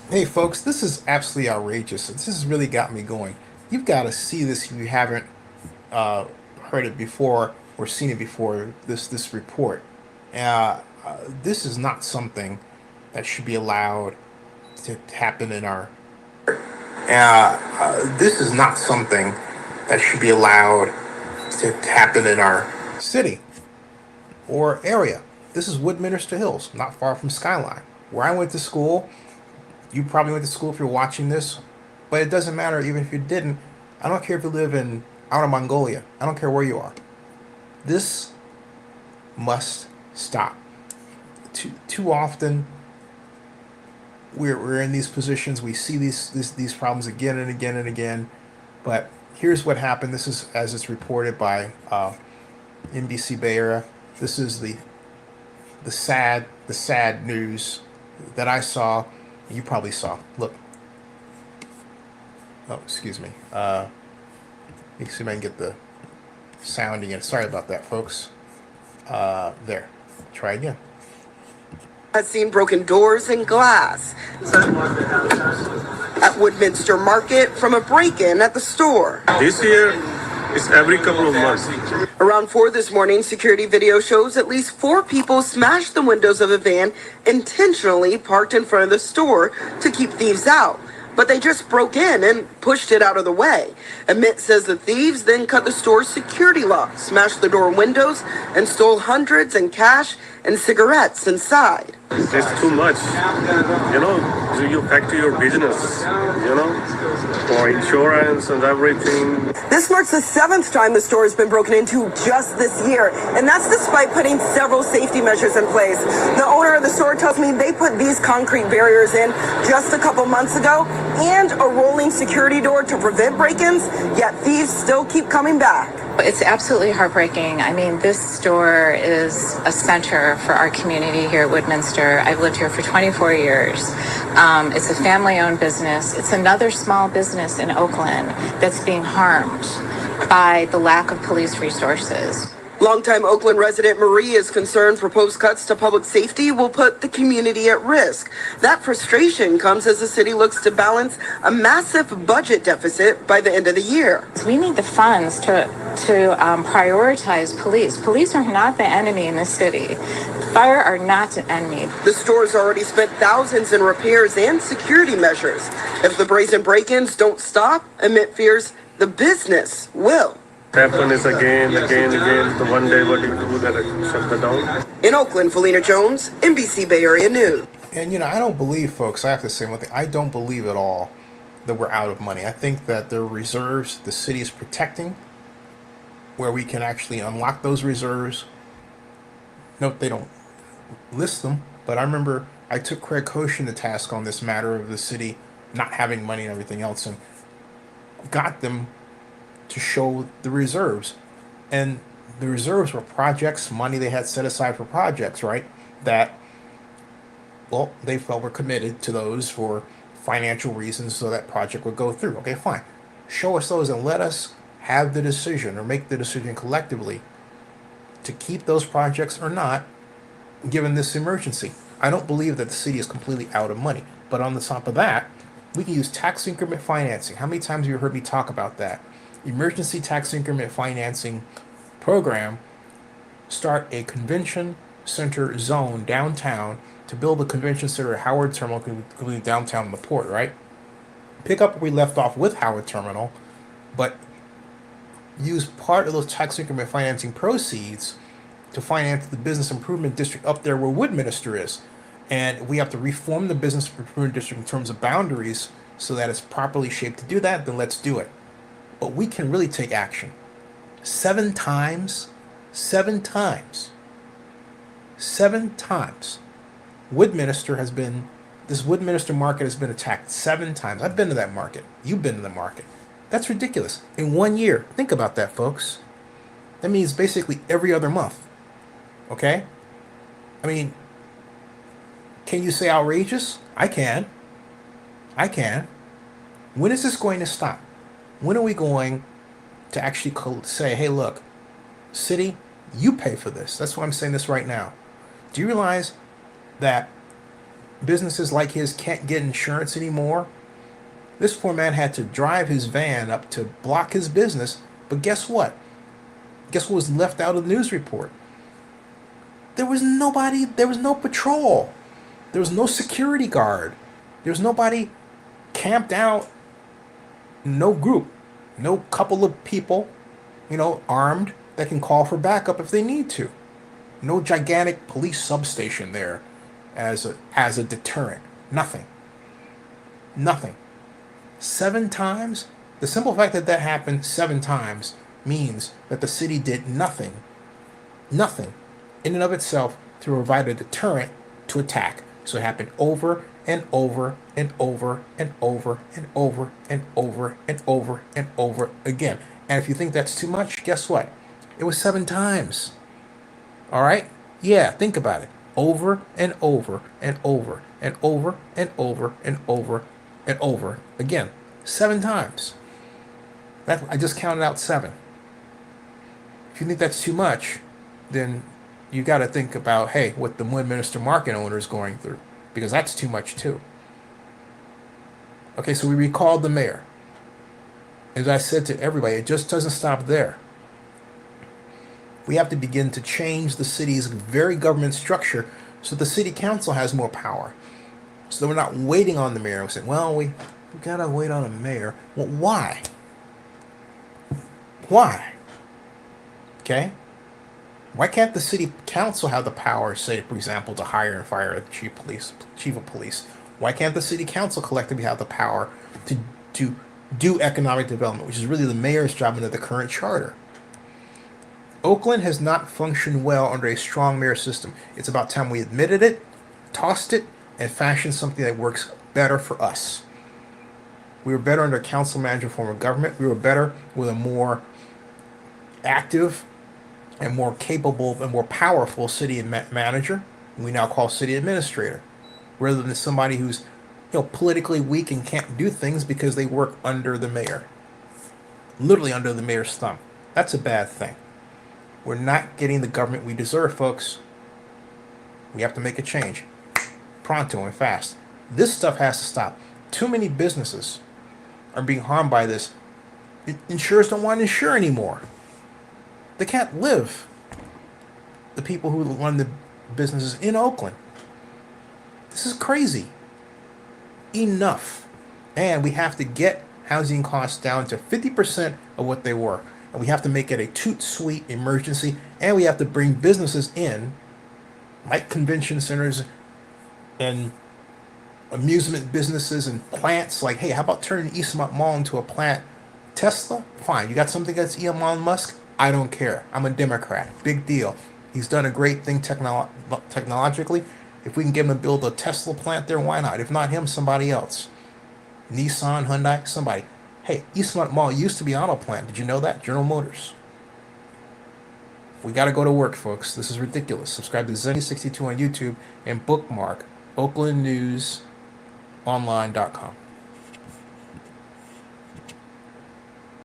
Hey folks, this is absolutely outrageous. This has really got me going. You've got to see this if you haven't uh, heard it before or seen it before. This report. This is not something that should be allowed to happen in our. This is not something that should be allowed to happen in our city or area. This is Woodminster Hills, not far from Skyline, where I went to school. You probably went to school if you're watching this, but it doesn't matter even if you didn't. I don't care if you live in outer Mongolia. I don't care where you are. This must stop. Too often we're in these positions. We see these problems again and again and again. But here's what happened. This is as it's reported by NBC Bay Area. This is the sad news that I saw. You probably saw. Look. Oh, excuse me. Let me see if I can get the sound again. Sorry about that, folks. There. Try again. Has seen broken doors and glass at Woodminster Market from a break-in at the store. This year is every couple of months. Around 4 this morning, security video shows at least 4 people smashed the windows of a van intentionally parked in front of the store to keep thieves out. But they just broke in and pushed it out of the way. Amit says the thieves then cut the store's security lock, smashed the door windows, and stole hundreds in cash and cigarettes inside. It's too much. You back to your business, for insurance and everything. This marks the 7th time the store has been broken into just this year, and that's despite putting several safety measures in place. The owner of the store tells me they put these concrete barriers in just a couple months ago and a rolling security door to prevent break-ins, yet thieves still keep coming back. It's absolutely heartbreaking. I mean, this store is a center for our community here at Woodminster. I've lived here for 24 years. It's a family-owned business. It's another small business in Oakland that's being harmed by the lack of police resources. Longtime Oakland resident Marie is concerned proposed cuts to public safety will put the community at risk. That frustration comes as the city looks to balance a massive budget deficit by the end of the year. We need the funds to prioritize police. Police are not the enemy in the city. Fire are not an enemy. The store's already spent thousands in repairs and security measures. If the brazen break-ins don't stop, Amit fears the business will. Happen is again. The one day what you do that shut the down. In Oakland, Felina Jones, NBC Bay Area News. And I don't believe, folks, I have to say one thing. I don't believe at all that we're out of money. I think that there are reserves the city is protecting where we can actually unlock those reserves. Note they don't list them, but I remember I took Craig Koshin to task on this matter of the city not having money and everything else and got them to show the reserves. And the reserves were projects, money they had set aside for projects, right? That, well, they felt were committed to those for financial reasons so that project would go through. Okay, fine. Show us those and let us have the decision or make the decision collectively to keep those projects or not, given this emergency. I don't believe that the city is completely out of money. But on the top of that, we can use tax increment financing. How many times have you heard me talk about that? Emergency tax increment financing program. Start a convention center zone downtown to build a convention center at Howard Terminal, including downtown in the port, right? Pick up where we left off with Howard Terminal, but use part of those tax increment financing proceeds to finance the business improvement district up there where Woodminster is. And we have to reform the business improvement district in terms of boundaries so that it's properly shaped to do that, then let's do it. But we can really take action. 7 times, this Woodminster market has been attacked 7 times. I've been to that market. You've been to the market. That's ridiculous. In 1 year, think about that, folks. That means basically every other month. Okay? I mean, can you say outrageous? I can. When is this going to stop? When are we going to actually say, hey, look, city, you pay for this? That's why I'm saying this right now. Do you realize that businesses like his can't get insurance anymore. This poor man had to drive his van up to block his business. But guess what? Guess what was left out of the news report? There was nobody, there was no patrol. There was no security guard. There was nobody camped out. No group. No couple of people, armed that can call for backup if they need to. No gigantic police substation there as a deterrent. Nothing. Nothing. 7 times? The simple fact that that happened 7 times means that the city did nothing in and of itself to provide a deterrent to attack. So it happened over and over and over and over and over and over and over and over again. And if you think that's too much, guess what? It was 7 times. All right? Yeah, think about it. Over and over and over and over and over and over and over again. 7 times. I just counted out 7. If you think that's too much, then you got to think about, hey, what the Woodminster market owner is going through, because that's too much too. Okay, so we recalled the mayor. As I said to everybody, it just doesn't stop there. We have to begin to change the city's very government structure so the city council has more power. So that we're not waiting on the mayor. We say, well, we got to wait on a mayor. Well, why? Why? Okay? Why can't the city council have the power, say, for example, to hire and fire a chief of police? Why can't the city council collectively have the power to do economic development, which is really the mayor's job under the current charter? Oakland has not functioned well under a strong mayor system. It's about time we admitted it, tossed it, and fashioned something that works better for us. We were better under a council manager form of government. We were better with a more active and more capable and more powerful city manager, we now call city administrator, rather than somebody who's politically weak and can't do things because they work under the mayor, literally under the mayor's thumb. That's a bad thing. We're not getting the government we deserve, folks. We have to make a change pronto and fast. This stuff has to stop. Too many businesses are being harmed by this. Insurers don't want to insure anymore. They can't live. The people who run the businesses in Oakland. This is crazy. Enough. And we have to get housing costs down to 50% of what they were. And we have to make it a toot-sweet emergency. And we have to bring businesses in, like convention centers and amusement businesses and plants. Like, hey, how about turning Eastmont Mall into a plant? Tesla? Fine. You got something against Elon Musk? I don't care. I'm a Democrat. Big deal. He's done a great thing technologically. If we can get him to build a Tesla plant there, why not? If not him, somebody else. Nissan, Hyundai, somebody. Hey, Eastmont Mall used to be an auto plant. Did you know that? General Motors. We got to go to work, folks. This is ridiculous. Subscribe to Zenny62 on YouTube and bookmark OaklandNewsOnline.com.